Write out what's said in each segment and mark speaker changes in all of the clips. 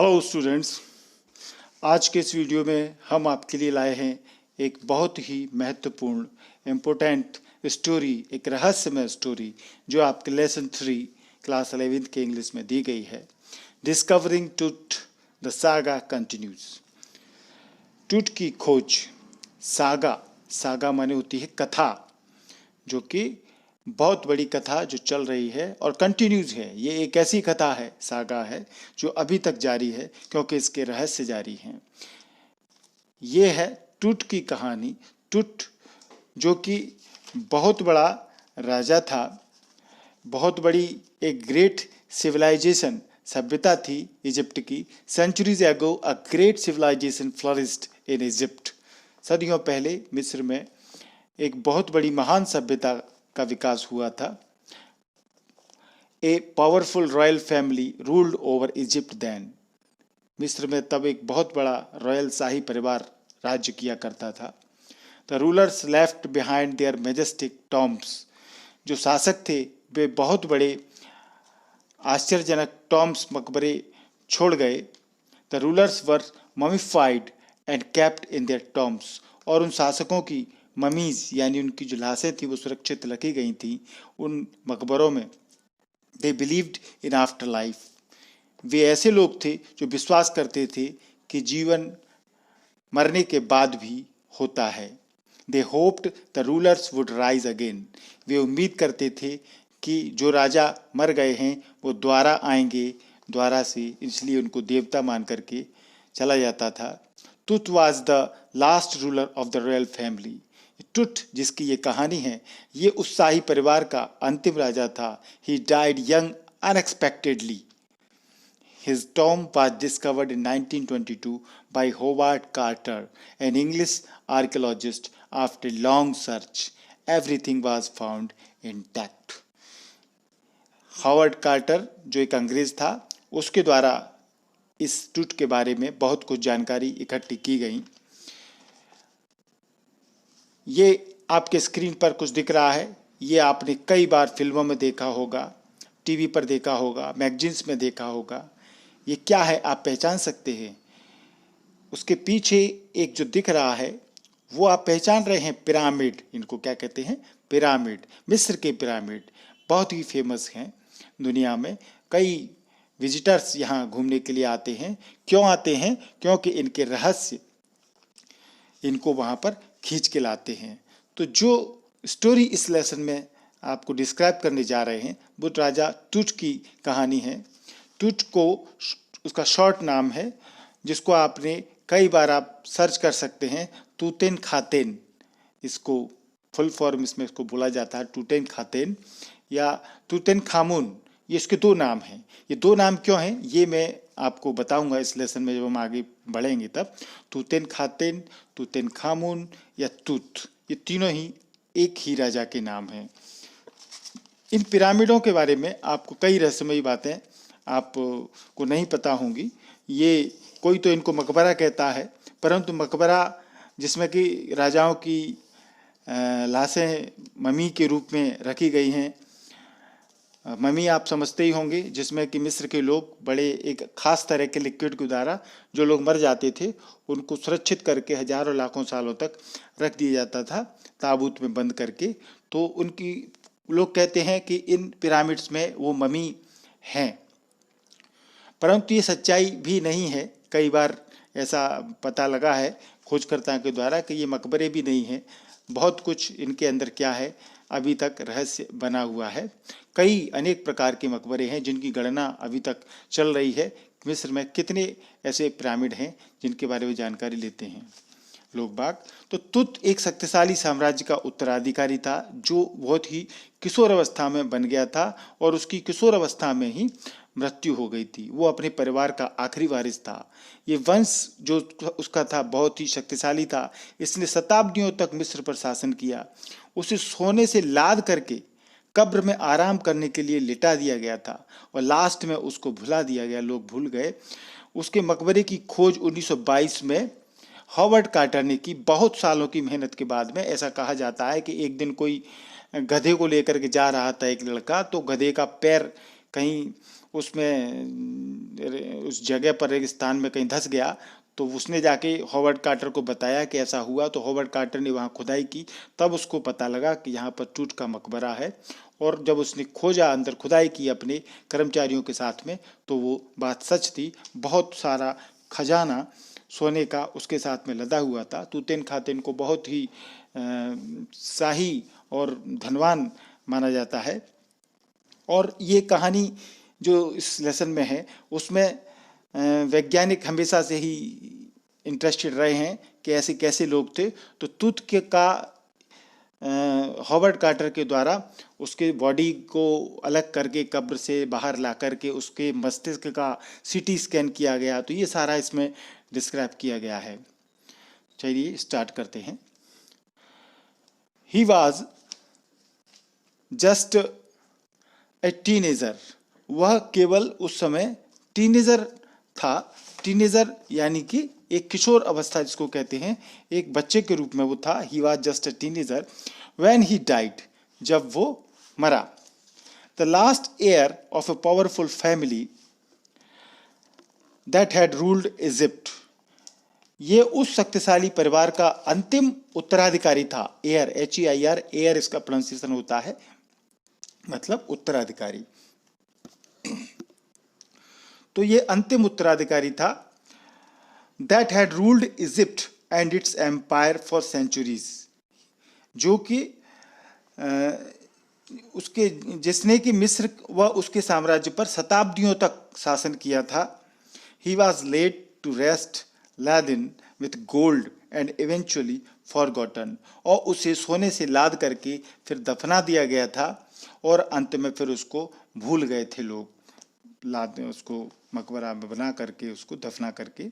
Speaker 1: Hello students, आज के इस वीडियो में हम आपके लिए लाए हैं एक बहुत ही महत्वपूर्ण इम्पोर्टेंट स्टोरी, एक रहस्यमय स्टोरी जो आपके लेसन 3 क्लास 11th के इंग्लिश में दी गई है। डिस्कवरिंग टूट, द सागा कंटिन्यूज। टूट की खोज। सागा माने होती है कथा, जो कि बहुत बड़ी कथा जो चल रही है और कंटिन्यूज है। ये एक ऐसी कथा है, सागा है, जो अभी तक जारी है क्योंकि इसके रहस्य जारी हैं। ये है टूट की कहानी। टूट जो कि बहुत बड़ा राजा था, बहुत बड़ी एक ग्रेट सिविलाइजेशन सभ्यता थी इजिप्ट की। सेंचुरीज एगो a great civilisation flourished in Egypt. सदियों पहले मिस्र में एक बहुत बड़ी महान सभ्यता का विकास हुआ था। A powerful royal family ruled over Egypt then. मिस्र में तब एक बहुत बड़ा रॉयल शाही परिवार राज्य किया करता था। The rulers left behind there Majestic tombs. जो शासक थे वे बहुत बड़े आश्चर्यजनक टॉम्ब्स मकबरे छोड़ गए। The rulers were mummified and kept in their tombs. और उन शासकों की ममीज यानी उनकी जो लाशें थी वो सुरक्षित रखी गई थी उन मकबरों में। They believed in after life. वे ऐसे लोग थे जो विश्वास करते थे कि जीवन मरने के बाद भी होता है। They hoped the rulers would rise again. वे उम्मीद करते थे कि जो राजा मर गए हैं वो दोबारा आएंगे द्वारा से, इसलिए उनको देवता मान करके चला जाता था। टूट was the last ruler of the royal family. टूट जिसकी ये कहानी है, ये उस शाही परिवार का अंतिम राजा था। He died young unexpectedly. His tomb was discovered in 1922 by Howard Carter, an English archaeologist. After long search, everything was found intact. Howard Carter जो एक अंग्रेज था, उसके द्वारा इस टूट के बारे में बहुत कुछ जानकारी इकट्ठी की गई। ये आपके स्क्रीन पर कुछ दिख रहा है, ये आपने कई बार फिल्मों में देखा होगा, टीवी पर देखा होगा, मैगजीन्स में देखा होगा। ये क्या है आप पहचान सकते हैं? उसके पीछे एक जो दिख रहा है वो आप पहचान रहे हैं, पिरामिड। इनको क्या कहते हैं? पिरामिड। मिस्र के पिरामिड बहुत ही फेमस हैं दुनिया में। कई विजिटर्स यहाँ घूमने के लिए आते हैं। क्यों आते हैं? क्योंकि इनके रहस्य इनको वहाँ पर खींच के लाते हैं। तो जो स्टोरी इस लेसन में आपको डिस्क्राइब करने जा रहे हैं वो राजा टूट की कहानी है। टूट को उसका शॉर्ट नाम है, जिसको आपने कई बार आप सर्च कर सकते हैं, तूतेन खातेन। इसको फुल फॉर्म इसमें इसको बोला जाता है तूतेन खातेन या तूतेन खामून। ये इसके दो नाम हैं। ये दो नाम क्यों हैं ये मैं आपको बताऊंगा इस लेसन में जब हम आगे बढ़ेंगे तब। तूतेन खातेन, तूतेन खामून या तूत, ये तीनों ही एक ही राजा के नाम हैं। इन पिरामिडों के बारे में आपको कई रहस्यमयी बातें आपको नहीं पता होंगी। ये कोई तो इनको मकबरा कहता है, परंतु मकबरा जिसमें कि राजाओं की लाशें ममी के रूप में रखी गई हैं। ममी आप समझते ही होंगे, जिसमें कि मिस्र के लोग बड़े एक खास तरह के लिक्विड के द्वारा जो लोग मर जाते थे उनको सुरक्षित करके हजारों लाखों सालों तक रख दिया जाता था ताबूत में बंद करके। तो उनकी लोग कहते हैं कि इन पिरामिड्स में वो ममी हैं, परंतु ये सच्चाई भी नहीं है। कई बार ऐसा पता लगा है खोजकर्ताओं के द्वारा कि ये मकबरे भी नहीं हैं। बहुत कुछ इनके अंदर क्या है अभी तक रहस्य बना हुआ है। कई अनेक प्रकार के मकबरे हैं जिनकी गणना अभी तक चल रही है। मिस्र में कितने ऐसे पिरामिड हैं जिनके बारे में जानकारी लेते हैं लोग बाग। तो तुत एक शक्तिशाली साम्राज्य का उत्तराधिकारी था जो बहुत ही किशोर अवस्था में बन गया था और उसकी किशोर अवस्था में ही मृत्यु हो गई थी। वो अपने परिवार का आखिरी वारिस था। ये वंश जो उसका था बहुत ही शक्तिशाली था। इसने शताब्दियों तक मिस्र पर शासन किया। उसे सोने से लाद करके कब्र में आराम करने के लिए लिटा दिया गया था और लास्ट में उसको भुला दिया गया, लोग भूल गए। उसके मकबरे की खोज 1922 में हॉवर्ड कार्टर ने की, बहुत सालों की मेहनत के बाद में। ऐसा कहा जाता है कि एक दिन कोई गधे को लेकर के जा रहा था एक लड़का, तो गधे का पैर कहीं उसमें उस जगह पर रेगिस्तान में कहीं धंस गया, तो उसने जाके हॉवर्ड कार्टर को बताया कि ऐसा हुआ। तो हॉवर्ड कार्टर ने वहाँ खुदाई की, तब उसको पता लगा कि यहाँ पर टूट का मकबरा है। और जब उसने खोजा, अंदर खुदाई की अपने कर्मचारियों के साथ में, तो वो बात सच थी। बहुत सारा खजाना सोने का उसके साथ में लदा हुआ था। तूतेनखातेन को बहुत ही शाही और धनवान माना जाता है। और ये कहानी जो इस लेसन में है, उसमें वैज्ञानिक हमेशा से ही इंटरेस्टेड रहे हैं कि ऐसे कैसे लोग थे। तो तूत के का हॉवर्ड कार्टर के द्वारा उसके बॉडी को अलग करके कब्र से बाहर ला करके उसके मस्तिष्क का सीटी स्कैन किया गया। तो ये सारा इसमें डिस्क्राइब किया गया है। चलिए स्टार्ट करते हैं। ही वॉज जस्ट ए टीनेजर, वह केवल उस समय टीनेजर था। टीनेजर यानी कि एक किशोर अवस्था जिसको कहते हैं, एक बच्चे के रूप में वो था। He was just a teenager when he died, जब वो मरा। The last heir of a powerful family that had ruled Egypt, ये उस शक्तिशाली परिवार का अंतिम उत्तराधिकारी था। एयर, HEIR, एयर इसका प्रोनाउंसिएशन होता है, मतलब उत्तराधिकारी। तो ये अंतिम उत्तराधिकारी था। That had ruled Egypt and its empire for centuries, जो कि उसके जिसने कि मिस्र व उसके साम्राज्य पर शताब्दियों तक शासन किया था। He was laid to rest laden with gold and eventually forgotten, और उसे सोने से लाद करके फिर दफना दिया गया था, और अंत में फिर उसको भूल गए थे लोग। लाद उसको मकबरा में बना करके उसको दफना करके।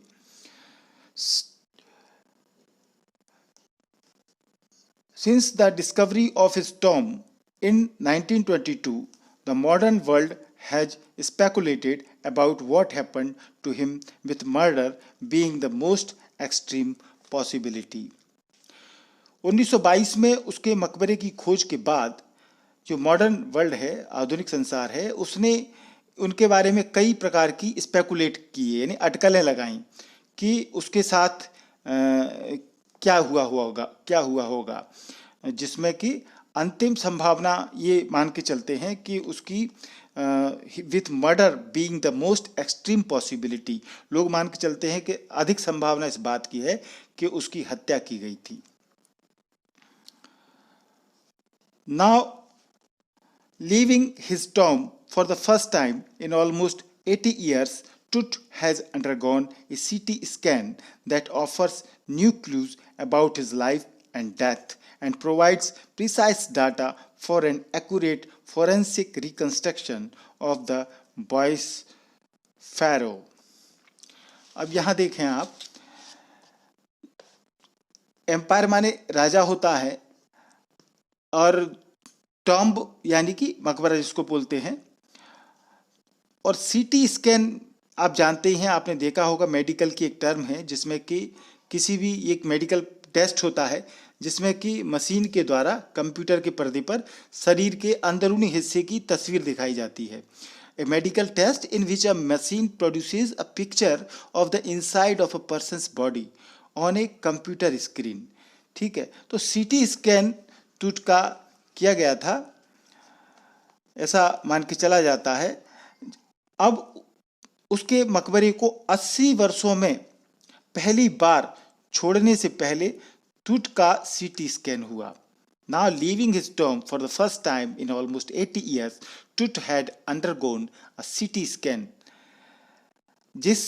Speaker 1: Since the discovery of his tomb in 1922, the modern world has speculated about what happened to him, with murder being the most extreme possibility. 1922 में उसके मकबरे की खोज के बाद जो मॉडर्न वर्ल्ड है, आधुनिक संसार है, उसने उनके बारे में कई प्रकार की स्पेकुलेट की, यानी अटकलें लगाई कि उसके साथ क्या हुआ होगा, जिसमें कि अंतिम संभावना ये मान के चलते हैं कि उसकी with murder being the most extreme possibility, लोग मान के चलते हैं कि अधिक संभावना इस बात की है कि उसकी हत्या की गई थी। Now leaving his tomb for the first time in almost 80 years, Tut has undergone a CT scan that offers new clues about his life and death and provides precise data for an accurate forensic reconstruction of the boy's pharaoh. अब यहाँ देखें आप, empire माने राजा होता है, और tomb यानी कि मकबरा जिसको बोलते हैं, और सीटी स्कैन आप जानते ही हैं, आपने देखा होगा, मेडिकल की एक टर्म है जिसमें कि किसी भी एक मेडिकल टेस्ट होता है जिसमें कि मशीन के द्वारा कंप्यूटर के पर्दे पर शरीर के अंदरूनी हिस्से की तस्वीर दिखाई जाती है। A medical test in which a machine produces a picture of the inside of a person's body on a computer screen. ठीक है, तो सीटी स्कैन टूट का किया गया था, ऐसा मान के चला जाता है। अब उसके मकबरे को 80 वर्षों में पहली बार छोड़ने से पहले टूट का सीटी स्कैन हुआ। Now leaving his tomb for the first time in almost 80 years, Tut had undergone a CT scan. जिस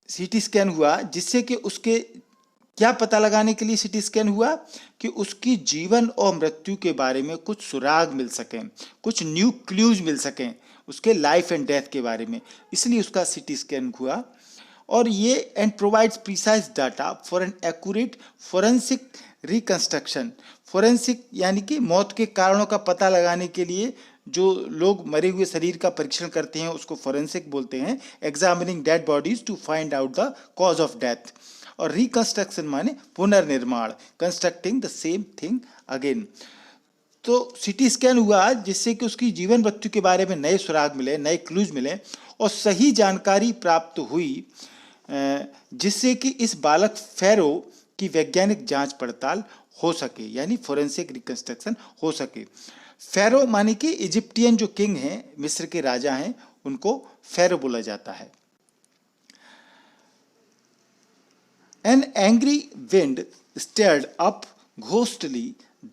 Speaker 1: सीटी स्कैन हुआ, जिससे कि उसके क्या पता लगाने के लिए सीटी स्कैन हुआ कि उसकी जीवन और मृत्यु के बारे में कुछ सुराग मिल सकें, कुछ न्यू क्लूज मिल सकें उसके लाइफ एंड डेथ के बारे में, इसलिए उसका सीटी स्कैन हुआ। और ये and provides precise data for an accurate forensic reconstruction. Forensic यानी कि मौत के कारणों का पता लगाने के लिए जो लोग मरे हुए शरीर का परीक्षण करते हैं उसको फोरेंसिक बोलते हैं। Examining dead bodies to find out the cause of death. और रिकंस्ट्रक्शन माने पुनर्निर्माण, constructing the same thing again. तो सीटी स्कैन हुआ जिससे कि उसकी जीवन मृत्यु के बारे में नए सुराग मिले, नए क्लूज मिले और सही जानकारी प्राप्त हुई, जिससे कि इस बालक फेरो की वैज्ञानिक जांच पड़ताल हो सके, यानी फोरेंसिक रिकंस्ट्रक्शन हो सके। फेरो माने कि इजिप्टियन जो किंग हैं, मिस्र के राजा हैं, उनको फेरो बोला जाता है। An angry wind stirred up ghostly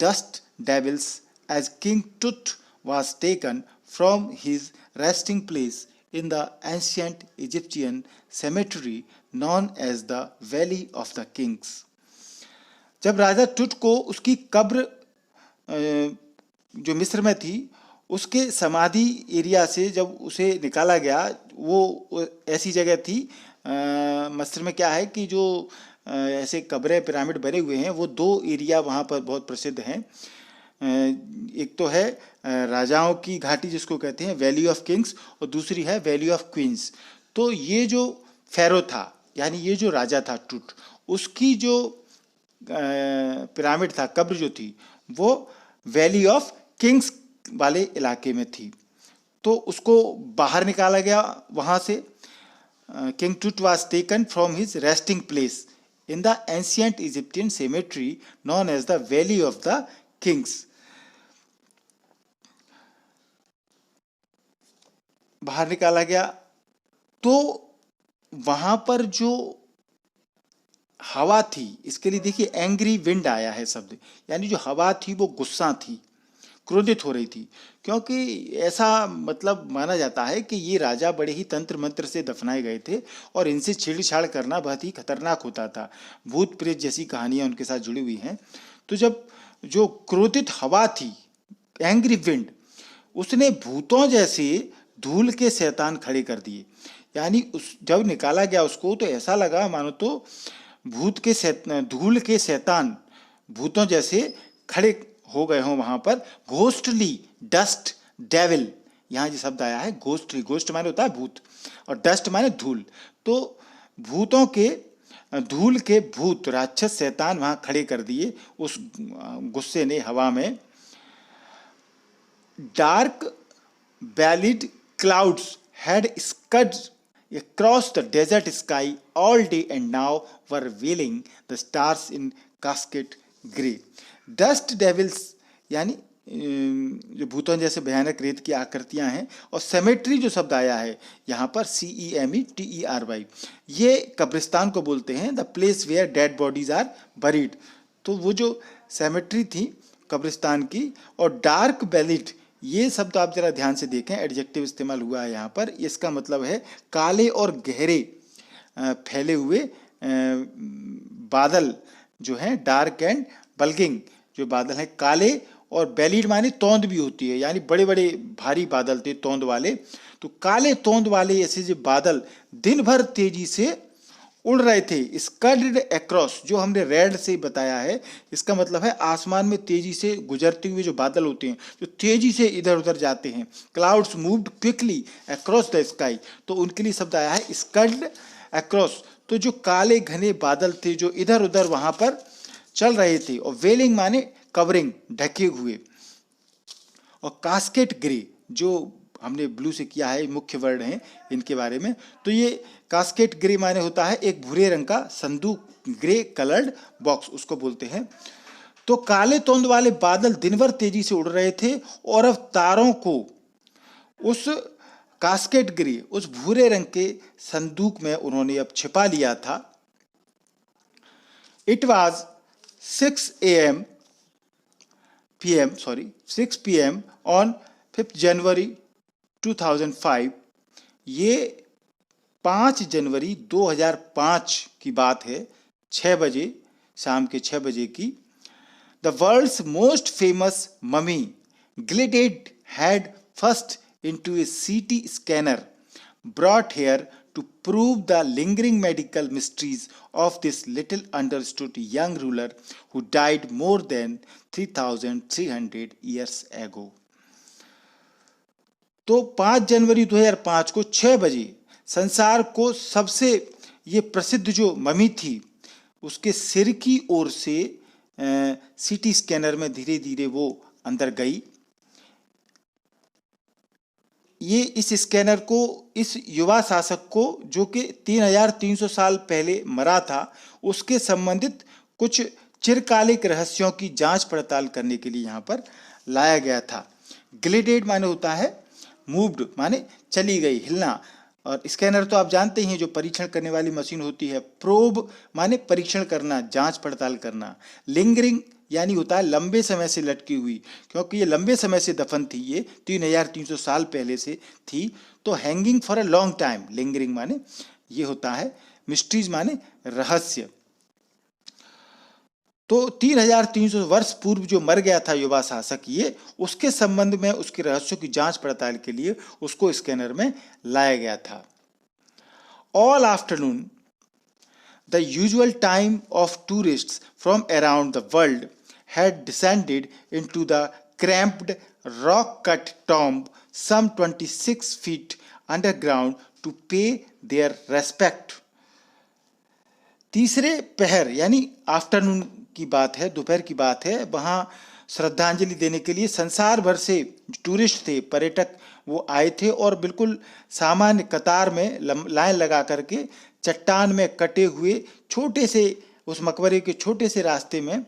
Speaker 1: dust devils as King Tut was taken from his resting place in the ancient Egyptian cemetery known as the Valley of the Kings. जब राजा टुट को उसकी कब्र जो मिस्र में थी उसके समाधि एरिया से जब उसे निकाला गया, वो ऐसी जगह थी, मिस्र में क्या है कि जो ऐसे कब्रें पिरामिड बने हुए हैं, वो दो एरिया वहाँ पर बहुत प्रसिद्ध हैं। एक तो है राजाओं की घाटी जिसको कहते हैं वैली ऑफ किंग्स, और दूसरी है वैली ऑफ क्वींस। तो ये जो फेरो था, यानी ये जो राजा था टुट, उसकी जो पिरामिड था, कब्र जो थी, वो वैली ऑफ किंग्स वाले इलाके में थी। तो उसको बाहर निकाला गया वहाँ से। King Tut was taken from his resting place in the ancient Egyptian cemetery known as the Valley of the Kings. बाहर निकाला गया तो वहां पर जो हवा थी, इसके लिए देखिए एंग्री विंड आया है शब्द, यानी जो हवा थी वो गुस्सा थी, क्रोधित हो रही थी, क्योंकि ऐसा मतलब माना जाता है कि ये राजा बड़े ही तंत्र मंत्र से दफनाए गए थे और इनसे छेड़छाड़ करना बहुत ही खतरनाक होता था। भूत प्रेत जैसी कहानियां उनके साथ जुड़ी हुई हैं। तो जब जो क्रोधित हवा थी, एंग्री विंड, उसने भूतों जैसे धूल के शैतान खड़े कर दिए, यानी उस जब निकाला गया उसको तो ऐसा लगा मानो तो भूत के धूल के शैतान भूतों जैसे खड़े हो गए हों वहां पर। घोस्टली डस्ट डेविल, यहाँ जो शब्द आया है घोस्टली, घोस्ट माने होता है भूत और डस्ट माने धूल, तो भूतों के धूल के भूत राक्षस शैतान वहां खड़े कर दिए उस गुस्से ने हवा में। Dark bellied clouds had scud across the desert sky all day and now were revealing the stars in cascade gray. Dust devils यानी जो भूतों जैसे भयानक रेत की आकृतियां हैं, और सेमेट्री जो शब्द आया है यहाँ पर CEMETERY, ये कब्रिस्तान को बोलते हैं, the place where dead bodies are buried. तो वो जो सेमेट्री थी कब्रिस्तान की, और डार्क बैलिड, ये शब्द आप जरा ध्यान से देखें, एडजेक्टिव इस्तेमाल हुआ है यहाँ पर। इसका मतलब है काले और गहरे फैले हुए बादल जो हैं, डार्क एंड बल्गिंग जो बादल हैं काले, और बैलिड माने तोंद भी होती है, यानी बड़े बड़े भारी बादल थे तोंद वाले। तो काले तोंद वाले ऐसे जो बादल दिन भर तेजी से उड़ रहे थे। स्कड एक्रॉस जो हमने रेड से बताया है, इसका मतलब है आसमान में तेजी से गुजरते हुए जो बादल होते हैं, जो तेजी से इधर उधर जाते हैं। Clouds moved quickly across the sky, तो उनके लिए शब्द आया है स्कड एक्रॉस। तो जो काले घने बादल थे जो इधर उधर वहां पर चल रहे थे, और वेलिंग माने कवरिंग, ढके हुए, और कास्केट ग्रे जो हमने ब्लू से किया है, मुख्य वर्ड हैं इनके बारे में। तो ये कास्केट ग्रे माने होता है एक भूरे रंग का संदूक, ग्रे कलर्ड बॉक्स उसको बोलते हैं। तो काले तोंद वाले बादल दिन भर तेजी से उड़ रहे थे, और अब तारों को उस कास्केट ग्रे, उस भूरे रंग के संदूक में उन्होंने अब छिपा लिया था। इट वॉज 6 PM ऑन 5 जनवरी 2005। ये 5 जनवरी 2005 की बात है, 6 बजे, शाम के 6 बजे की। The world's most famous mummy glided head first into a CT scanner brought here to prove the lingering medical mysteries of this little understood young ruler who died more than 3,300 years ago. तो 5 जनवरी 2005 को 6 बजे संसार को सबसे ये प्रसिद्ध जो mummy थी, उसके सिर की ओर से CT स्कैनर में धीरे धीरे वो अंदर गई। ये इस स्कैनर को, इस युवा शासक को जो कि 3300 साल पहले मरा था, उसके संबंधित कुछ चिरकालिक रहस्यों की जांच पड़ताल करने के लिए यहाँ पर लाया गया था। ग्लिडेड माने होता है मूव्ड, माने चली गई, हिलना। और स्कैनर तो आप जानते हैं जो परीक्षण करने वाली मशीन होती है। प्रोब माने परीक्षण करना, जांच पड़ताल करना। लिंगरिंग यानी होता है लंबे समय से लटकी हुई, क्योंकि ये लंबे समय से दफन थी, ये 3300 साल पहले से थी। तो hanging for a long time, lingering माने ये होता है। मिस्ट्रीज माने रहस्य। तो 3300 वर्ष पूर्व जो मर गया था युवा शासक, ये उसके संबंध में उसके रहस्यों की जांच पड़ताल के लिए उसको स्कैनर में लाया गया था। All afternoon the usual time of tourists from around the world had descended into the cramped rock-cut tomb some 26 feet underground to pay their respect. तीसरे पहर यानी आफ्टरनून की बात है, दोपहर की बात है, वहाँ श्रद्धांजलि देने के लिए संसार भर से टूरिस्ट थे, पर्यटक, वो आए थे और बिल्कुल सामान्य कतार में लाइन लगा करके चट्टान में कटे हुए छोटे से उस मकबरे के छोटे से रास्ते में,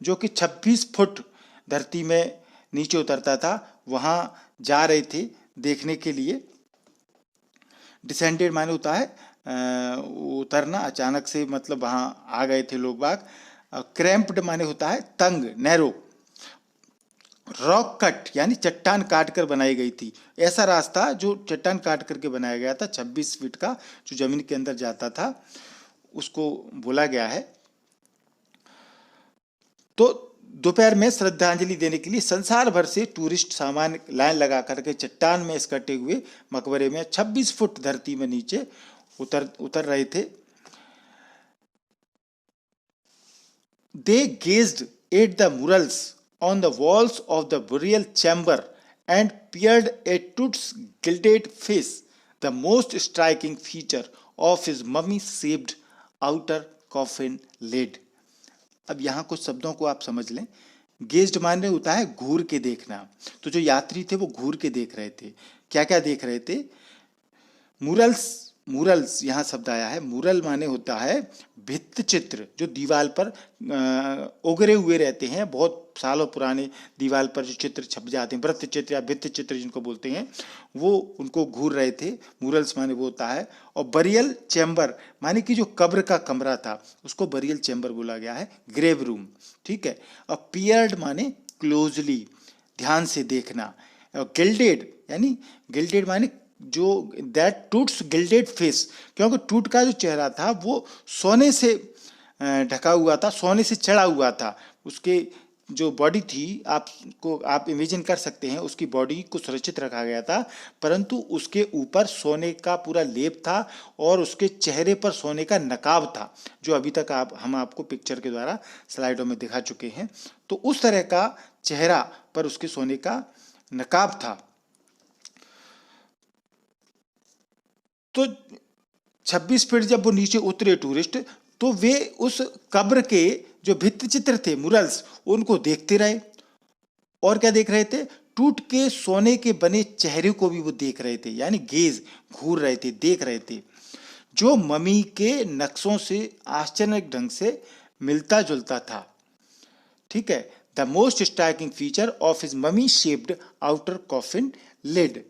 Speaker 1: जो कि 26 फुट धरती में नीचे उतरता था, वहाँ जा रहे थे देखने के लिए। डिसेंडेड माने होता है उतरना, अचानक से, मतलब वहाँ आ गए थे लोग बाग। क्रैम्प्ड माने होता है तंग, नैरो। रॉक कट यानी चट्टान काट कर बनाई गई थी। ऐसा रास्ता जो चट्टान काट करके बनाया गया था, 26 फीट का, जो जमीन के अंदर जाता था, उसको बोला गया है। तो दोपहर में श्रद्धांजलि देने के लिए संसार भर से टूरिस्ट सामान्य लाइन लगा करके चट्टान में इस कटे हुए मकबरे में 26 फुट धरती में नीचे उतर रहे थे। They gazed at the murals on the walls of the burial chamber and peered at Tut's gilded face, the most striking feature of his mummy-shaped outer coffin lid. अब यहाँ कुछ शब्दों को आप समझ लें। गेज्ड माने होता है घूर के देखना। तो जो यात्री थे वो घूर के देख रहे थे। क्या क्या देख रहे थे? मुरल्स यहाँ शब्द आया है। मुरल माने होता है भित्त चित्र, जो दीवार पर उगरे हुए रहते हैं, बहुत सालों पुराने दीवार पर जो चित्र छप जाते हैं, वृत्त चित्र या भित्त चित्र जिनको बोलते हैं, वो उनको घूर रहे थे। मुरल्स माने वो होता है। और बरियल चैम्बर माने कि जो कब्र का कमरा था, उसको बरियल चैम्बर बोला गया है, ग्रेव रूम। ठीक है। और पियर्ड माने क्लोजली, ध्यान से देखना। और गिल्डेड यानी गिल्डेड माने जो दैट टूट्स गिल्डेड फेस, क्योंकि टूट का जो चेहरा था वो सोने से ढका हुआ था, सोने से चढ़ा हुआ था। उसके जो बॉडी थी, आप इमेजिन कर सकते हैं, उसकी बॉडी को सुरक्षित रखा गया था, परंतु उसके ऊपर सोने का पूरा लेप था और उसके चेहरे पर सोने का नकाब था, जो अभी तक हम आपको पिक्चर के द्वारा स्लाइडों में दिखा चुके हैं। तो उस तरह का चेहरा पर उसके सोने का नकाब था। तो 26 फीट जब वो नीचे उतरे टूरिस्ट, तो वे उस कब्र के जो भित्ति चित्र थे, मुरल्स, उनको देखते रहे। और क्या देख रहे थे? टूट के सोने के बने चेहरे को भी वो देख रहे थे, यानी गेज, घूर रहे थे, देख रहे थे, जो मम्मी के नक्शों से आश्चर्यजनक ढंग से मिलता जुलता था। ठीक है। The most striking feature of his mummy shaped outer coffin lid.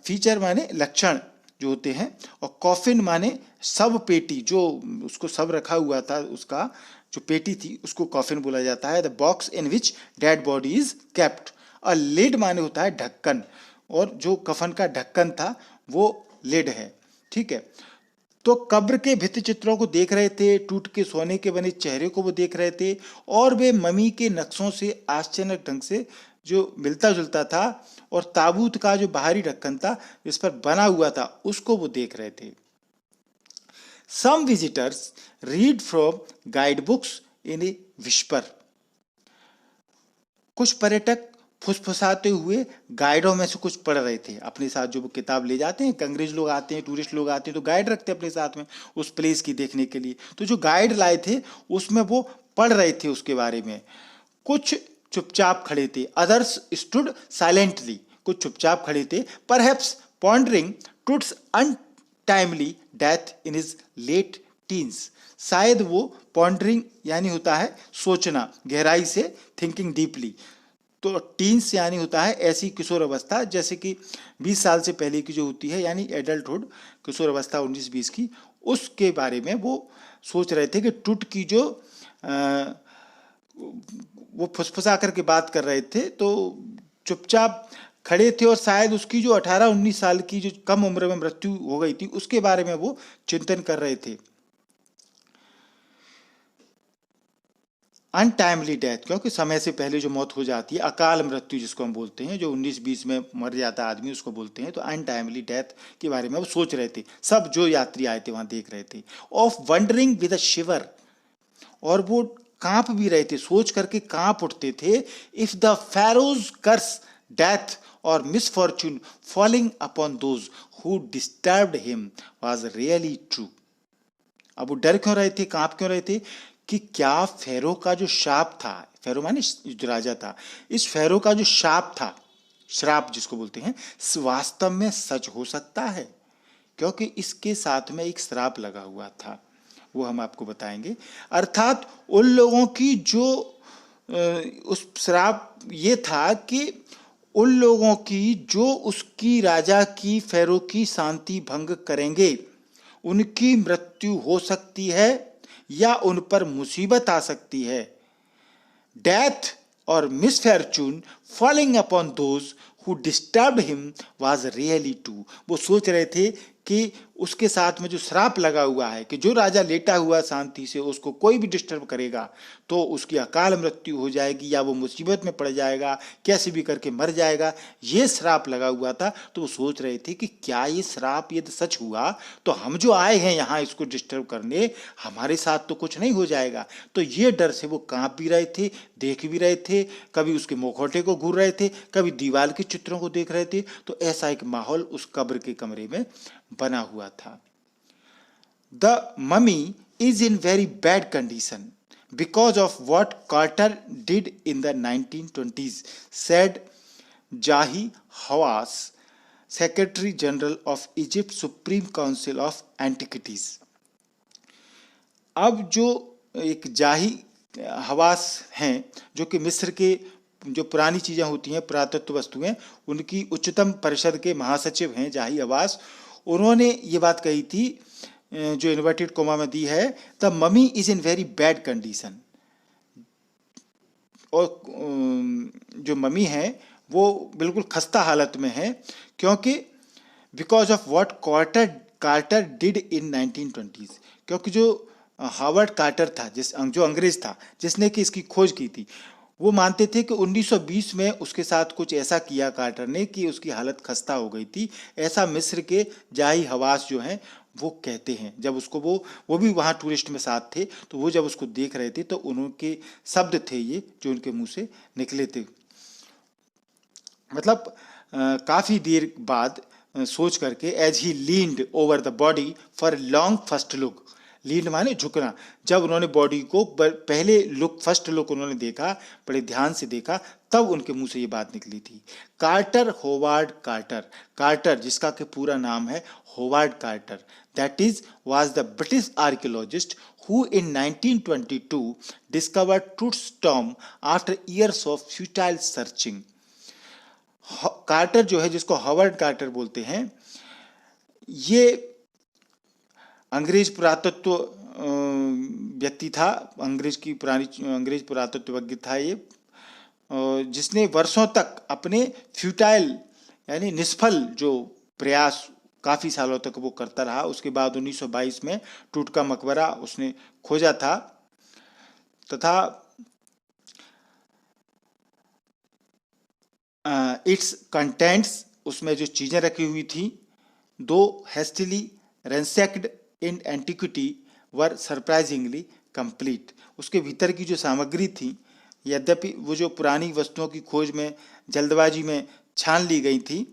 Speaker 1: Feature माने लक्षण जो होते हैं, और कॉफिन माने सब पेटी, जो उसको सब रखा हुआ था, उसका जो पेटी थी उसको कॉफिन बोला जाता है। The box in which dead body is kept. और लिड माने होता है ढक्कन, और जो कफन का ढक्कन था वो लिड है। ठीक है। तो कब्र के भित्ति चित्रों को देख रहे थे, टूट के सोने के बने चेहरे को वो देख रहे थे, और वे मम्मी के नक्शों से आश्चर्यजनक ढंग से जो मिलता जुलता था, और ताबूत का जो बाहरी ढक्कन था जिस पर बना हुआ था, उसको वो देख रहे थे। Some visitors read from guide books in a whisper. कुछ पर्यटक फुसफुसाते हुए गाइडों में से कुछ पढ़ रहे थे अपने साथ। जो वो किताब ले जाते हैं, अंग्रेज लोग आते हैं, टूरिस्ट लोग आते हैं, तो गाइड रखते हैं अपने साथ में उस प्लेस की देखने के लिए। तो जो गाइड लाए थे उसमें वो पढ़ रहे थे उसके बारे में। कुछ चुपचाप खड़े थे। अदर्स स्टूड साइलेंटली, कुछ चुपचाप खड़े थे। Perhaps pondering Tut's untimely death in his late teens, शायद वो पॉन्डरिंग यानी होता है सोचना गहराई से, थिंकिंग डीपली, तो टीन्स यानी होता है ऐसी किशोर अवस्था जैसे कि 20 साल से पहले की जो होती है, यानी एडल्टहुड, किशोर अवस्था 19-20 की, उसके बारे में वो सोच रहे थे कि ट्रुथ की जो वो फुसफुसा करके बात कर रहे थे, तो चुपचाप खड़े थे और शायद उसकी जो 18-19 साल की जो कम उम्र में मृत्यु हो गई थी उसके बारे में वो चिंतन कर रहे थे। अनटाइमली डेथ, क्योंकि समय से पहले जो मौत हो जाती है, अकाल मृत्यु जिसको हम बोलते हैं, जो 19-20 में मर जाता है आदमी उसको बोलते हैं, तो अनटाइमली डेथ के बारे में वो सोच रहे थे। सब जो यात्री आए थे वहां देख रहे थे। ऑफ वंडरिंग विद अ शिवर, और वो कांप भी रहे थे, सोच करके कांप उठते थे। If the pharaoh's curse death or misfortune falling upon those who disturbed him was really true. अब वो डर क्यों रहे थे, कांप क्यों रहे थे कि क्या फेरो का जो शाप था, फेरो माने जो राजा था, इस फेरो का जो शाप था, श्राप जिसको बोलते हैं, वास्तव में सच हो सकता है, क्योंकि इसके साथ में एक श्राप लगा हुआ था, वो हम आपको बताएंगे। अर्थात उन लोगों की जो उस श्राप ये था कि उन लोगों की जो उसकी राजा की फेरो की शांति भंग करेंगे उनकी मृत्यु हो सकती है या उन पर मुसीबत आ सकती है। Death or misfortune falling upon those who disturb him was really true. वो सोच रहे थे कि उसके साथ में जो श्राप लगा हुआ है कि जो राजा लेटा हुआ शांति से उसको कोई भी डिस्टर्ब करेगा तो उसकी अकाल मृत्यु हो जाएगी या वो मुसीबत में पड़ जाएगा, कैसे भी करके मर जाएगा, ये श्राप लगा हुआ था। तो वो सोच रहे थे कि क्या ये श्राप यदि सच हुआ तो हम जो आए हैं यहाँ इसको डिस्टर्ब करने, हमारे साथ तो कुछ नहीं हो जाएगा। तो ये डर से वो कांप भी रहे थे, देख भी रहे थे, कभी उसके मुखौटे को घूर रहे थे, कभी दीवार के चित्रों को देख रहे थे। तो ऐसा एक माहौल उस कब्र के कमरे में बना हुआ था। The mummy is in very bad condition because of what Carter did in the 1920s, said Zahi Hawass, secretary general of Egypt supreme council of antiquities. अब जो एक जाही हवास हैं जो कि मिस्र के जो पुरानी चीज़ें होती हैं, पुरातत्व वस्तुएं, उनकी उच्चतम परिषद के महासचिव हैं जाही हवास, उन्होंने ये बात कही थी जो इन्वर्टेड कोमा में दी है, the mummy is in very bad condition. और जो ममी है वो बिल्कुल खस्ता हालत में है, क्योंकि because of what Carter did in 1920s, क्योंकि जो हावर्ड कार्टर था जो अंग्रेज था जिसने कि इसकी खोज की थी, वो मानते थे कि 1920 में उसके साथ कुछ ऐसा किया कार्टर ने कि उसकी हालत खस्ता हो गई थी। ऐसा मिस्र के जाही हवास जो हैं वो कहते हैं। जब उसको वो भी वहाँ टूरिस्ट में साथ थे, तो वो जब उसको देख रहे थे तो उनके शब्द थे ये जो उनके मुंह से निकले थे। मतलब काफ़ी देर बाद सोच करके, as he leaned over the body for long first look, leaned माने झुकना, जब उन्होंने बॉडी को पहले लुक, फर्स्ट लुक उन्होंने देखा, बड़े ध्यान से देखा, तब उनके मुंह से ये बात निकली थी। कार्टर होवार्ड कार्टर, कार्टर जिसका कि पूरा नाम है Howard Carter, that is was the British archaeologist who in 1922 discovered Toots tomb after years of futile searching। Carter जो है, जिसको हावर्ड कार्टर बोलते हैं, ये अंग्रेज पुरातत्व व्यक्ति था, अंग्रेज पुरातत्वज्ञ था ये, जिसने वर्षों तक अपने फ्यूटाइल यानी निष्फल जो प्रयास काफ़ी सालों तक वो करता रहा। उसके बाद 1922 में टूट का मकबरा उसने खोजा था, तथा इट्स कंटेंट्स, उसमें जो चीज़ें रखी हुई थी, दो हेस्टिली रेंसेक्ड इन एंटिक्विटी वर सरप्राइजिंगली कंप्लीट। उसके भीतर की जो सामग्री थी, यद्यपि वो जो पुरानी वस्तुओं की खोज में जल्दबाजी में छान ली गई थी,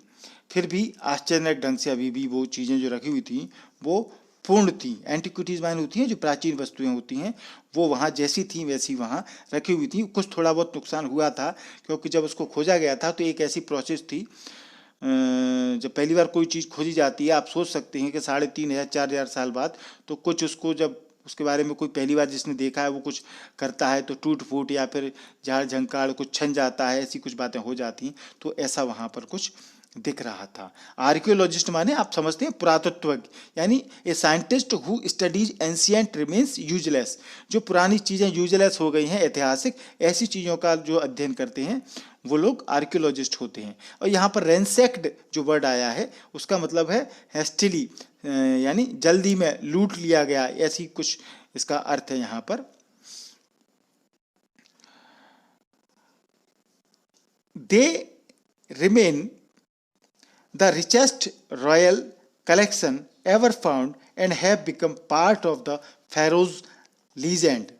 Speaker 1: फिर भी आश्चर्यजनक ढंग से अभी भी वो चीज़ें जो रखी हुई थी वो पूर्ण थी। एंटिक्विटीज माने होती हैं जो प्राचीन वस्तुएं होती हैं, वो वहाँ जैसी थी वैसी वहाँ रखी हुई थी। कुछ थोड़ा बहुत नुकसान हुआ था क्योंकि जब उसको खोजा गया था तो एक ऐसी प्रोसेस थी, जब पहली बार कोई चीज़ खोजी जाती है, आप सोच सकते हैं कि 3,500 4,000 साल बाद तो कुछ उसको, जब उसके बारे में कोई पहली बार जिसने देखा है वो कुछ करता है तो टूट फूट या फिर झाड़ झंकाड़ कुछ छन जाता है, ऐसी कुछ बातें हो जाती हैं। तो ऐसा वहाँ पर कुछ दिख रहा था। आर्कियोलॉजिस्ट माने आप समझते हैं पुरातत्वज्ञ, यानी a scientist who studies ancient remains useless, जो पुरानी चीज़ें यूजलेस हो गई हैं, ऐतिहासिक ऐसी चीज़ों का जो अध्ययन करते हैं वो लोग आर्कियोलॉजिस्ट होते हैं। और यहाँ पर रेंसेक्ड जो वर्ड आया है उसका मतलब है हेस्टिली, यानी जल्दी में लूट लिया गया, ऐसी कुछ इसका अर्थ है यहाँ पर। They remain the richest royal collection ever found and have become part of the pharaoh's legend।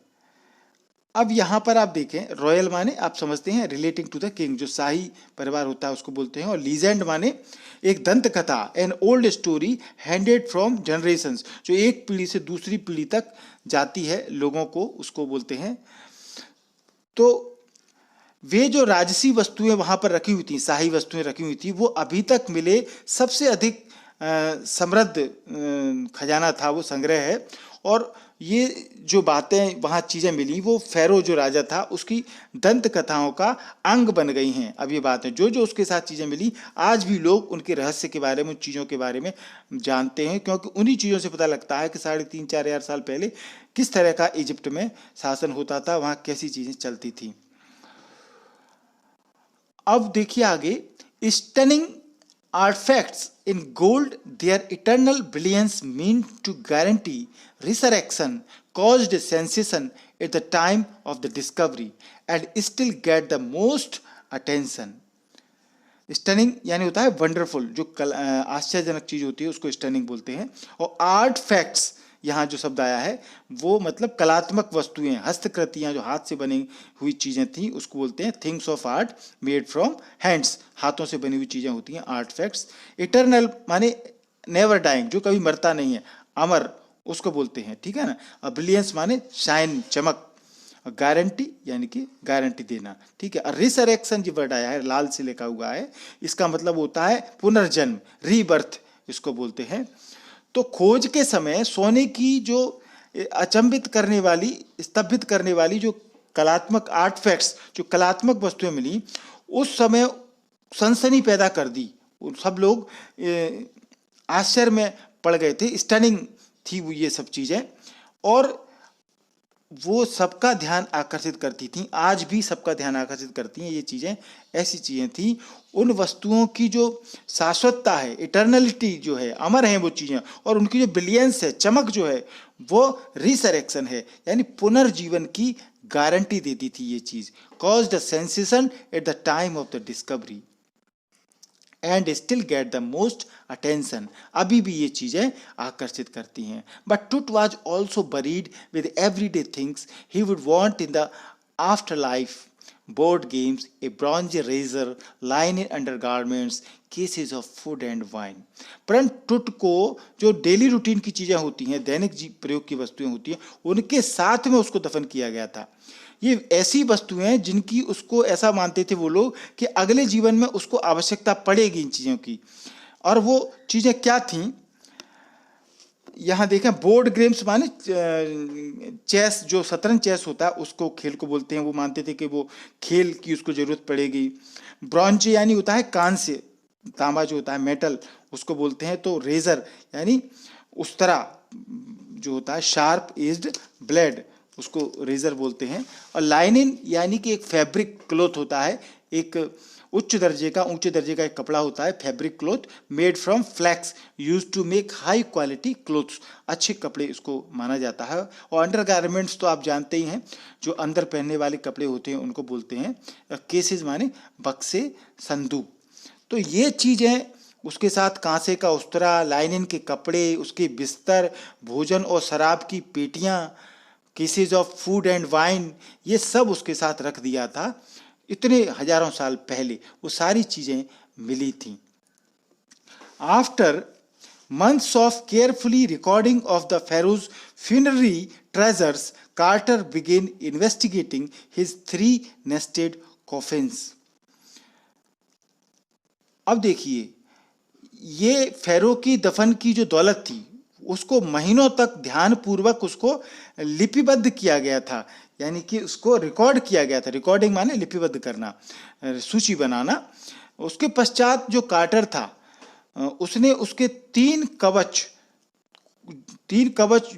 Speaker 1: अब यहाँ पर आप देखें, रॉयल माने आप समझते हैं रिलेटिंग टू द किंग, जो शाही परिवार होता है उसको बोलते हैं, और लीजेंड माने एक दंत कथा, an old story handed from generations, जो एक पीढ़ी से दूसरी पीढ़ी तक जाती है लोगों को, उसको बोलते हैं। तो वे जो राजसी वस्तुएं वहां पर रखी हुई थी, शाही वस्तुएं रखी हुई थी, वो अभी तक मिले सबसे अधिक समृद्ध खजाना था, वो संग्रह है। और ये जो बातें वहाँ चीज़ें मिली वो फेरो जो राजा था उसकी दंत कथाओं का अंग बन गई हैं। अब ये बातें जो जो उसके साथ चीज़ें मिली, आज भी लोग उनके रहस्य के बारे में, उन चीज़ों के बारे में जानते हैं, क्योंकि उन्हीं चीज़ों से पता लगता है कि 3,500-4,000 साल पहले किस तरह का इजिप्ट में शासन होता था, वहाँ कैसी चीज़ें चलती थी। अब देखिए आगे, stunning artifacts in gold, their eternal brilliance mean to guarantee resurrection, caused a sensation at the time of the discovery and still get the most attention। Stunning यानी होता है वंडरफुल, जो आश्चर्यजनक चीज होती है उसको स्टनिंग बोलते हैं। और आर्ट फैक्ट्स, यहाँ जो शब्द आया है वो मतलब कलात्मक वस्तुएं, हस्तकृतियां, जो हाथ से बनी हुई चीजें थी उसको बोलते हैं things of art made from hands, हाथों से बनी हुई चीजें होती हैं आर्ट फैक्ट्स। इटरनल माने नेवर डाइंग, जो कभी मरता नहीं है, अमर, उसको बोलते हैं, ठीक है ना। और ब्रिलियंस माने शाइन, चमक। गारंटी यानी कि गारंटी देना, ठीक है। और रिसरेक्शन जो वर्ड आया है, लाल से लिखा हुआ है, इसका मतलब होता है पुनर्जन्म, रीबर्थ इसको बोलते हैं। तो खोज के समय सोने की जो अचंभित करने वाली, स्तंभित करने वाली जो कलात्मक आर्टफैक्ट्स, जो कलात्मक वस्तुएं मिली, उस समय सनसनी पैदा कर दी। सब लोग आश्चर्य में पड़ गए थे, स्टनिंग थी वो ये सब चीज़ें, और वो सबका ध्यान आकर्षित करती थी, आज भी सबका ध्यान आकर्षित करती हैं ये चीज़ें। ऐसी चीज़ें थी, उन वस्तुओं की जो शाश्वतता है, इटर्नलिटी जो है, अमर हैं वो चीज़ें, और उनकी जो ब्रिलियंस है, चमक जो है, वो रिसरेक्शन है, यानी पुनर्जीवन की गारंटी देती थी ये चीज़। Cause the sensation at the time of the discovery and still get the most attention, अभी भी ये चीज़ें आकर्षित करती हैं। But Tut was also buried with every day things he would want in the after life, board games, a bronze razor, linen under garments, cases of food and wine. परंतु Tut को जो daily routine की चीज़ें होती हैं, दैनिक प्रयोग की वस्तुएं होती हैं, उनके साथ में उसको दफन किया गया था। ये ऐसी वस्तुएं जिनकी उसको ऐसा मानते थे वो लोग कि अगले जीवन में उसको आवश्यकता पड़ेगी इन चीज़ों की। और वो चीज़ें क्या थीं, यहाँ देखें, बोर्ड गेम्स माने चेस, जो शतरंज चेस होता है उसको, खेल को बोलते हैं, वो मानते थे कि वो खेल की उसको ज़रूरत पड़ेगी। ब्रॉन्ज यानी होता है कांस्य, तांबा जो होता है मेटल, उसको बोलते हैं। तो रेजर यानी उस्तरा जो होता है, शार्प एज्ड ब्लेड, उसको रेजर बोलते हैं। और लाइनिन यानी कि एक फैब्रिक क्लॉथ होता है, एक ऊंचे दर्जे का एक कपड़ा होता है, fabric cloth made from flax used to make high quality clothes, अच्छे कपड़े इसको माना जाता है। और अंडर गारमेंट्स तो आप जानते ही हैं, जो अंदर पहनने वाले कपड़े होते हैं उनको बोलते हैं केसेस, माने बक्से, संदूक। तो ये चीज़ें, उसके साथ कांसे का उस्तरा, लाइनिन के कपड़े, उसके बिस्तर, भोजन और शराब की पेटियाँ, cases of food and wine, ये सब उसके साथ रख दिया था। इतने हजारों साल पहले वो सारी चीज़ें मिली थी। After months of carefully recording of the pharaoh's funerary treasures, Carter began investigating his 3 nested coffins. अब देखिए, ये फेरो की दफन की जो दौलत थी उसको महीनों तक ध्यानपूर्वक उसको लिपिबद्ध किया गया था, यानी कि उसको रिकॉर्ड किया गया था। रिकॉर्डिंग माने लिपिबद्ध करना, सूची बनाना। उसके पश्चात जो कार्टर था उसने उसके 3 कवच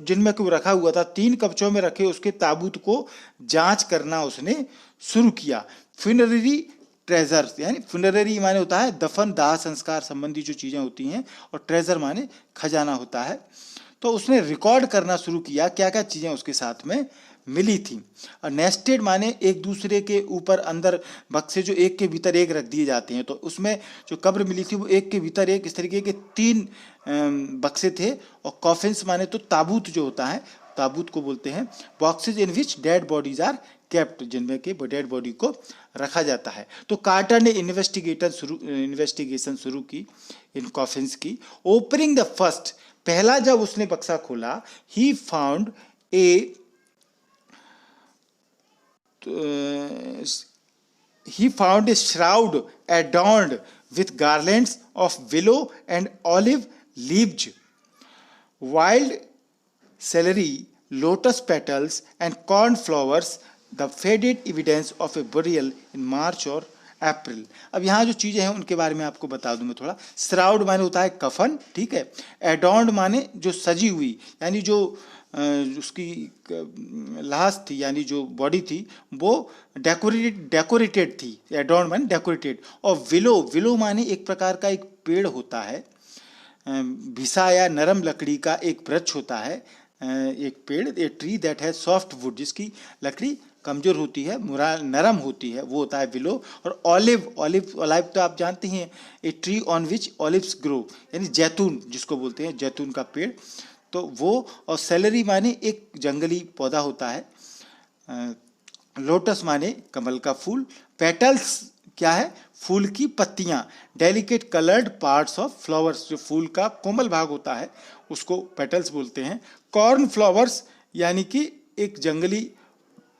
Speaker 1: जिनमें को रखा हुआ था, 3 कवचों में रखे उसके ताबूत को जांच करना उसने शुरू किया। फ्यूनररी ट्रेजर्स, यानी फ्यूनररी माने होता है दफन दाह संस्कार संबंधी जो चीज़ें होती हैं, और ट्रेजर माने खजाना होता है। तो उसने रिकॉर्ड करना शुरू किया क्या क्या चीज़ें उसके साथ में मिली थी। और नेस्टेड माने एक दूसरे के ऊपर अंदर बक्से जो एक के भीतर एक रख दिए जाते हैं। तो उसमें जो कब्र मिली थी वो एक के भीतर एक, इस तरीके के 3 बक्से थे। और कॉफिन्स माने तो ताबूत जो होता है, ताबूत को बोलते हैं। Boxes in which dead bodies are kept, जिनमें कि डेड बॉडी को रखा जाता है। तो कार्टर ने इन्वेस्टिगेशन शुरू की इन कॉफिन्स की। ओपनिंग द फर्स्ट, पहला जब उसने बक्सा खोला, he found a shroud adorned with garlands of willow and olive leaves, wild celery, lotus petals and cornflowers, the faded evidence of a burial in March or अप्रैल। अब यहाँ जो चीज़ें हैं उनके बारे में आपको बता दूं मैं थोड़ा। श्राउड माने होता है कफन, ठीक है। एडॉर्न्ड माने जो सजी हुई, यानी जो उसकी लाश थी, यानी जो बॉडी थी वो डेकोरेटेड थी। एडॉर्न्ड माने डेकोरेटेड। और विलो माने एक प्रकार का एक पेड़ होता है, भिसा या नरम लकड़ी का एक वृक्ष होता है, एक पेड़, a tree that has soft wood, जिसकी लकड़ी कमजोर होती है, नरम होती है, वो होता है विलो। और ऑलिव तो आप जानते हैं, a tree on which olives grow, यानी जैतून जिसको बोलते हैं, जैतून का पेड़, तो वो। और सेलरी माने एक जंगली पौधा होता है। लोटस माने कमल का फूल। पेटल्स क्या है? फूल की पत्तियां। Delicate coloured parts of flowers, जो फूल का कोमल भाग होता है उसको पेटल्स बोलते हैं। कॉर्न फ्लावर्स यानी कि एक जंगली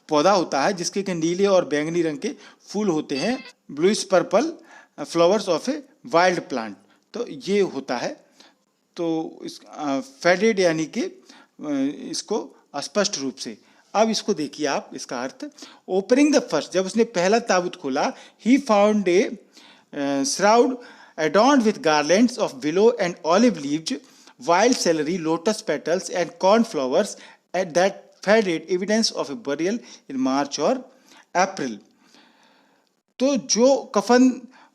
Speaker 1: पौधा होता है जिसके के नीले और बैंगनी रंग के फूल होते हैं। Bluish purple flowers of a wild plant, तो ये होता है। तो इस फेडेड यानी कि इसको स्पष्ट रूप से। अब इसको देखिए आप, इसका अर्थ। ओपनिंग द फर्स्ट, जब उसने पहला ताबूत खोला, he found a shroud adorned with garlands of willow and olive leaves, wild celery, lotus petals and cornflowers that faded evidence of a burial in March or April। तो जो कफन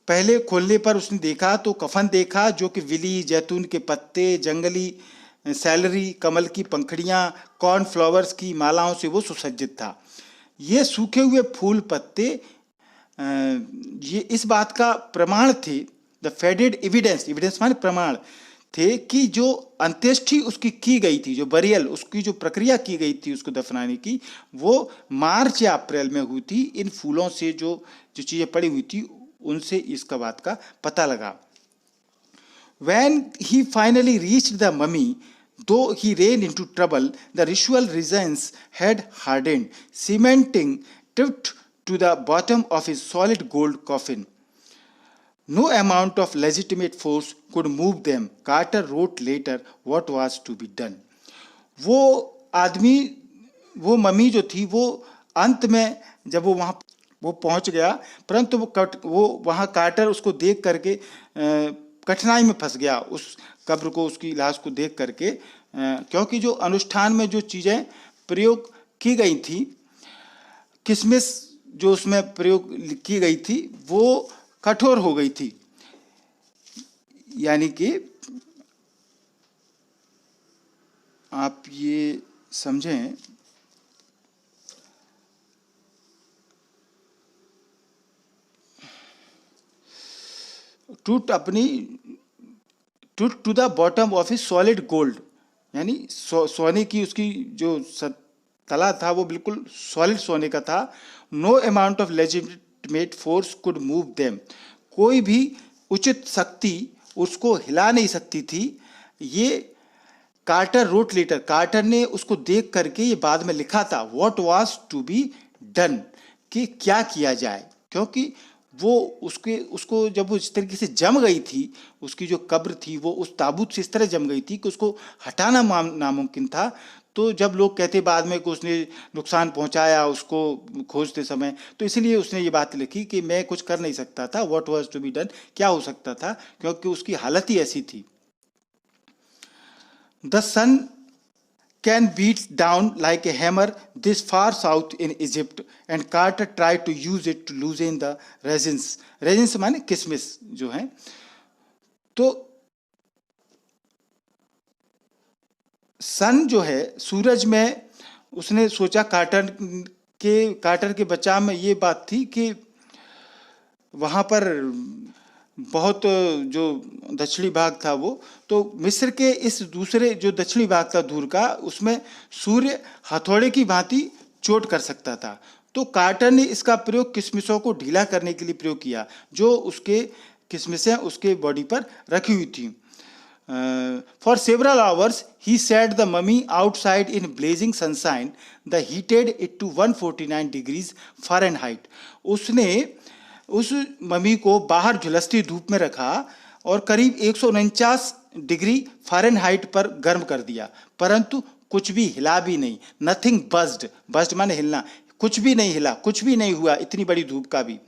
Speaker 1: पहले खोलने पर उसने देखा, तो कफन देखा जो कि विली, जैतून के पत्ते, जंगली सैलरी, कमल की पंखड़ियाँ, कॉर्नफ्लावर्स की मालाओं से वो सुसज्जित था। ये सूखे हुए फूल पत्ते ये इस बात का प्रमाण थे, द फेडेड एविडेंस माने प्रमाण थे, कि जो अंत्येष्टि उसकी की गई थी, जो बरियल उसकी जो प्रक्रिया की गई थी उसको दफनाने की, वो मार्च या अप्रैल में हुई थी। इन फूलों से जो चीज़ें पड़ी हुई थी उनसे इसका बात का पता लगा। When he finally reached the mummy, though he ran into trouble, the ritual reasons had hardened, cementing truth to the bottom of his solid gold coffin. No amount of legitimate force could move them, Carter wrote later what was to be done. वो आदमी, वो mummy जो थी, वो अंत में जब वो वहाँ वो पहुँच गया, परंतु वो वहाँ कार्टर उसको देख करके कठिनाई में फंस गया, उस कब्र को, उसकी लाश को देख करके, क्योंकि जो अनुष्ठान में जो चीज़ें प्रयोग की गई थी, किसमिस जो उसमें प्रयोग की गई थी वो कठोर हो गई थी। यानी कि आप ये समझें, to the bottom of a solid gold, यानी सोने की उसकी जो तला था वो बिल्कुल सॉलिड सोने का था। No amount of legitimate force could move them, कोई भी उचित शक्ति उसको हिला नहीं सकती थी। ये कार्टर रोट लेटर, कार्टर ने उसको देख करके ये बाद में लिखा था what was to be done, कि क्या किया जाए, क्योंकि वो उसको जब वो इस तरीके से जम गई थी, उसकी जो कब्र थी वो उस ताबूत से इस तरह जम गई थी कि उसको हटाना नामुमकिन था। तो जब लोग कहते बाद में कि उसने नुकसान पहुंचाया उसको खोजते समय, तो इसलिए उसने ये बात लिखी कि मैं कुछ कर नहीं सकता था, what was to be done, क्या हो सकता था, क्योंकि उसकी हालत ही ऐसी थी। The sun can beat down like a hammer this far south in Egypt, and Carter tried to use it to loosen the resins. Resins माने किशमिश जो है। तो सन जो है सूरज में, उसने सोचा कार्टर के बचाव में ये बात थी कि वहाँ पर बहुत जो दक्षिणी भाग था वो, तो मिस्र के इस दूसरे जो दक्षिणी भाग था दूर का, उसमें सूर्य हथौड़े की भांति चोट कर सकता था। तो कार्टर ने इसका प्रयोग किशमिशों को ढीला करने के लिए प्रयोग किया, जो उसके किशमिशें उसके बॉडी पर रखी हुई थी। For several hours he set the mummy outside in blazing sunshine. The heated it to 149 degrees Fahrenheit. उसने उस मम्मी को बाहर झुलसती धूप में रखा और करीब 149 डिग्री फ़ारेनहाइट पर गर्म कर दिया, परंतु कुछ भी हिला भी नहीं। नथिंग बज्ड, बज्ड माने हिलना, कुछ भी नहीं हिला, कुछ भी नहीं हुआ इतनी बड़ी धूप का भी।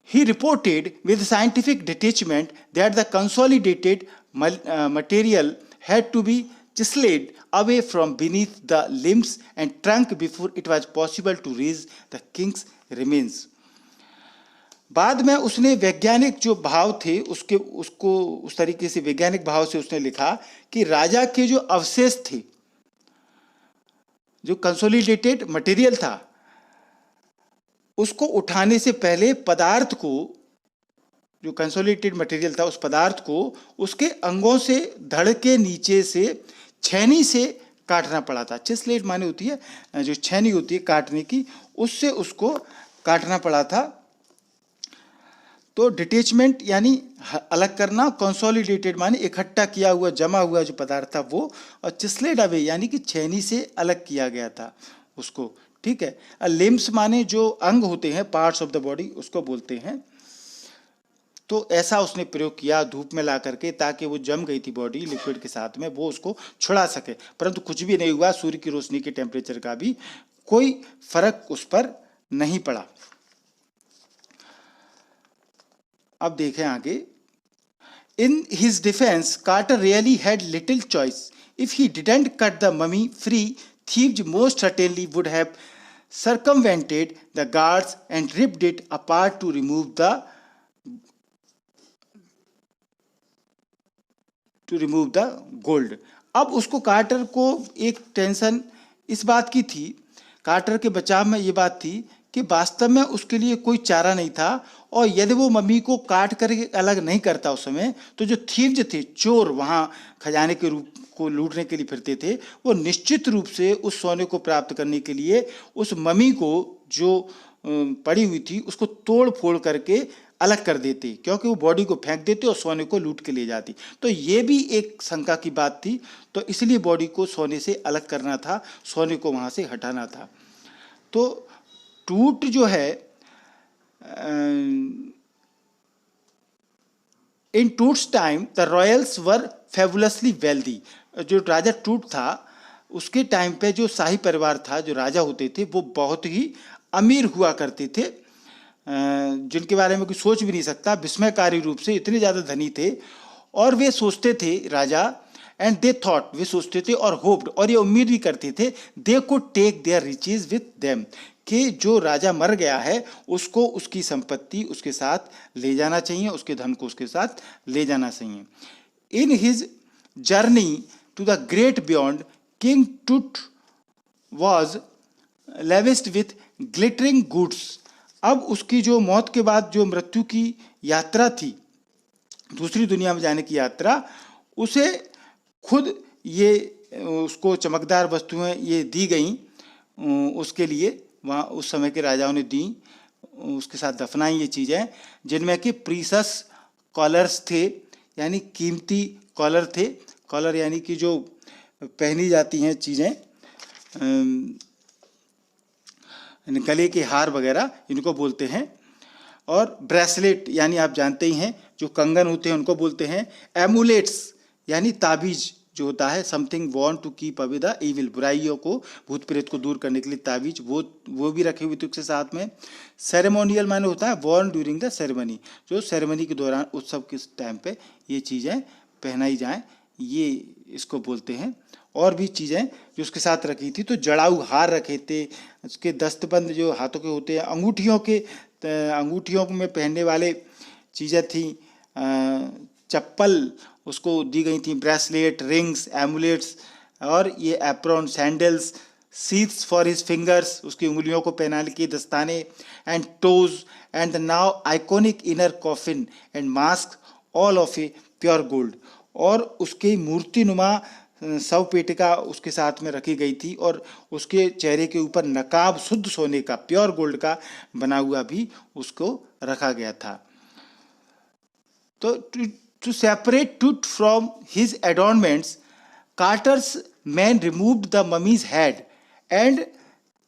Speaker 1: He reported with scientific detachment that the consolidated material had to be chiseled away from beneath the limbs and trunk before it was possible to raise the king's remains. बाद में उसने वैज्ञानिक जो भाव थे उसको उस तरीके से वैज्ञानिक भाव से उसने लिखा कि राजा के जो अवशेष थे, जो कंसोलिडेटेड मटेरियल था, उसको उठाने से पहले पदार्थ को, जो कंसोलिडेटेड मटेरियल था उस पदार्थ को उसके अंगों से धड़ के नीचे से छेनी से काटना पड़ा था। चिसलेट माने होती है जो छेनी होती है काटने की, उससे उसको काटना पड़ा था। तो डिटेचमेंट यानी अलग करना, कंसोलिडेटेड माने इकट्ठा किया हुआ जमा हुआ जो पदार्थ था वो, और चिसलेट अवे यानी कि छेनी से अलग किया गया था उसको, ठीक है। लिम्स माने जो अंग होते हैं, पार्ट्स ऑफ द बॉडी, उसको बोलते हैं। तो ऐसा उसने प्रयोग किया धूप में ला करके, ताकि वो जम गई थी बॉडी लिक्विड के साथ में, वो उसको छुड़ा सके, परंतु कुछ भी नहीं हुआ। सूर्य की रोशनी के टेम्परेचर का भी कोई फर्क उस पर नहीं पड़ा। अब देखें आगे। In his defence Carter really had little choice. If he didn't cut the mummy free, thieves most certainly would have circumvented the guards and ripped it apart to remove the gold. अब उसको quarter को एक tension इस बात की थी, quarter के बचाव में ये बात थी कि वास्तव में उसके लिए कोई चारा नहीं था, और यदि वो मम्मी को काट कर अलग नहीं करता उस समय, तो जो थीव्स थे, चोर वहाँ खजाने के रूप को लूटने के लिए फिरते थे, वो निश्चित रूप से उस सोने को प्राप्त करने के लिए उस मम्मी को जो पड़ी हुई थी उसको तोड़ फोड़ करके अलग कर देते, क्योंकि वो बॉडी को फेंक देते और सोने को लूट के ले जाती। तो ये भी एक शंका की बात थी, तो इसलिए बॉडी को सोने से अलग करना था, सोने को वहाँ से हटाना था। तो टूट जो है, in Tut's time the royals were fabulously wealthy. जो राजा टूट था उसके टाइम पे जो शाही परिवार था, जो राजा होते थे, वो बहुत ही अमीर हुआ करते थे, जिनके बारे में कोई सोच भी नहीं सकता। विस्मयकारी रूप से इतने ज़्यादा धनी थे, और वे सोचते थे राजा, एंड दे थॉट, वे सोचते थे और होप्ड, और ये उम्मीद भी करते थे, they could take their riches with them, कि जो राजा मर गया है उसको उसकी संपत्ति उसके साथ ले जाना चाहिए, उसके धन को उसके साथ ले जाना चाहिए। In his journey to the great beyond, King Tut was lavished with glittering goods. अब उसकी जो मौत के बाद जो मृत्यु की यात्रा थी, दूसरी दुनिया में जाने की यात्रा, उसे खुद ये उसको चमकदार वस्तुएं ये दी गई, उसके लिए वहाँ उस समय के राजाओं ने दी, उसके साथ दफनाई ये चीज़ें, जिनमें कि प्रीसस कॉलर्स थे, यानी कीमती कॉलर थे। कॉलर यानी कि जो पहनी जाती हैं चीज़ें, गले के हार वगैरह, इनको बोलते हैं। और ब्रेसलेट यानी आप जानते ही हैं जो कंगन होते हैं उनको बोलते हैं। एमुलेट्स यानी ताबीज जो होता है, something want to keep away the evil, बुराइयों को, भूत प्रेत को दूर करने के लिए ताबीज, वो भी रखे हुए थे उसके साथ में। सेरेमोनियल माने होता है वॉर्न ड्यूरिंग द सेरेमनी, जो सेरेमनी के दौरान, उत्सव के टाइम पे ये चीज़ें पहनाई जाएं, ये इसको बोलते हैं। और भी चीज़ें जो उसके साथ रखी थी, तो जड़ाऊ हार रखे थे, उसके दस्तबंद जो हाथों के होते हैं, अंगूठियों में पहनने वाले चीज़ें थी, चप्पल उसको दी गई थी, ब्रेसलेट, रिंग्स, एमुलेट्स, और ये apron, sandals, sheaths for his fingers, उसकी उंगलियों को पहनाने के दस्ताने, and toes, and the now iconic inner coffin and mask, all of a pure gold. और उसकी मूर्तिनुमा शव पेटिका उसके साथ में रखी गई थी, और उसके चेहरे के ऊपर नकाब शुद्ध सोने का, प्योर गोल्ड का बना हुआ भी उसको रखा गया था। तो to separate Tut from his adornments, Carter's men removed the mummy's head and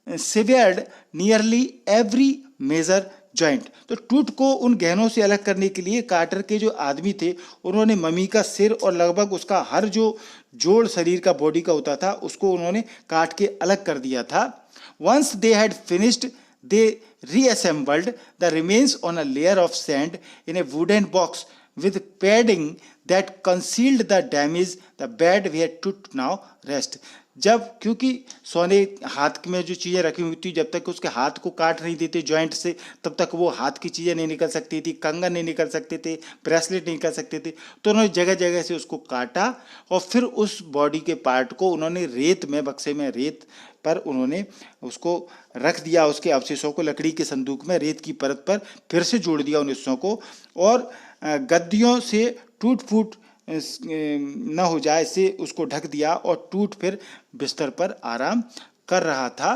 Speaker 1: severed nearly every major joint. तो टूट को उन गहनों से अलग करने के लिए कार्टर के जो आदमी थे, उन्होंने मम्मी का सिर और लगभग उसका हर जो जोड़ शरीर का, बॉडी का होता था, उसको उन्होंने काट के अलग कर दिया था। Once they had finished, they reassembled the remains on a layer of sand in a wooden box with padding that concealed the damage, the bed where Tut now rest। जब, क्योंकि सोने हाथ में जो चीज़ें रखी हुई थी, जब तक उसके हाथ को काट नहीं देते जॉइंट से, तब तक वो हाथ की चीज़ें नहीं निकल सकती थी, कंगन नहीं निकल सकते थे, ब्रेसलेट नहीं निकल सकते थे। तो उन्होंने जगह जगह से उसको काटा, और फिर उस बॉडी के पार्ट को उन्होंने रेत में, बक्से में रेत पर उन्होंने उसको रख दिया, उसके अवशेषों को लकड़ी के संदूक में रेत की परत पर फिर से जोड़ दिया उन हिस्सों को, और गद्दियों से टूट फूट न हो जाए से उसको ढक दिया, और टूट फिर बिस्तर पर आराम कर रहा था।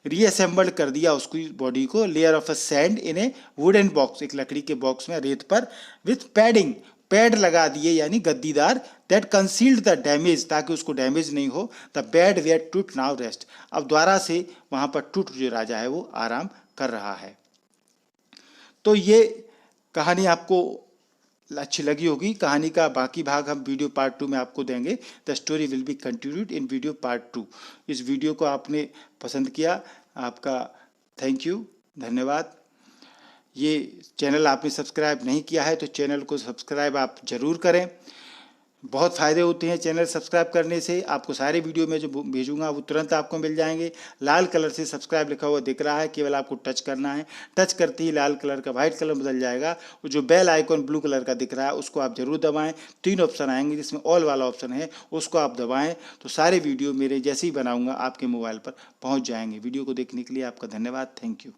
Speaker 1: रीअसेंबल्ड कर दिया उसकी बॉडी को, layer of a sand in a wooden box, एक लकड़ी के बॉक्स में, रेत पर, विथ पैडिंग, पैड लगा दिए यानी गद्दीदार, दैट कंसील्ड द डैमेज, ताकि उसको डैमेज नहीं हो, द बेड वेयर टूट नाउ रेस्ट, अब द्वारा से वहाँ पर टूट जो राजा है वो आराम कर रहा है। तो ये कहानी आपको अच्छी लगी होगी। कहानी का बाकी भाग हम वीडियो पार्ट 2 में आपको देंगे। The story will be continued in video part 2। इस वीडियो को आपने पसंद किया, आपका थैंक यू, धन्यवाद। ये चैनल आपने सब्सक्राइब नहीं किया है तो चैनल को सब्सक्राइब आप ज़रूर करें, बहुत फ़ायदे होते हैं चैनल सब्सक्राइब करने से। आपको सारे वीडियो में जो भेजूंगा वो तुरंत आपको मिल जाएंगे। लाल कलर से सब्सक्राइब लिखा हुआ दिख रहा है, केवल आपको टच करना है। टच करते ही लाल कलर का वाइट कलर बदल जाएगा। वो जो बेल आइकॉन ब्लू कलर का दिख रहा है उसको आप जरूर दबाएं। 3 ऑप्शन आएंगे जिसमें ऑल वाला ऑप्शन है, उसको आप दबाएं तो सारे वीडियो मेरे जैसे ही बनाऊँगा आपके मोबाइल पर पहुँच जाएंगे। वीडियो को देखने के लिए आपका धन्यवाद, थैंक यू।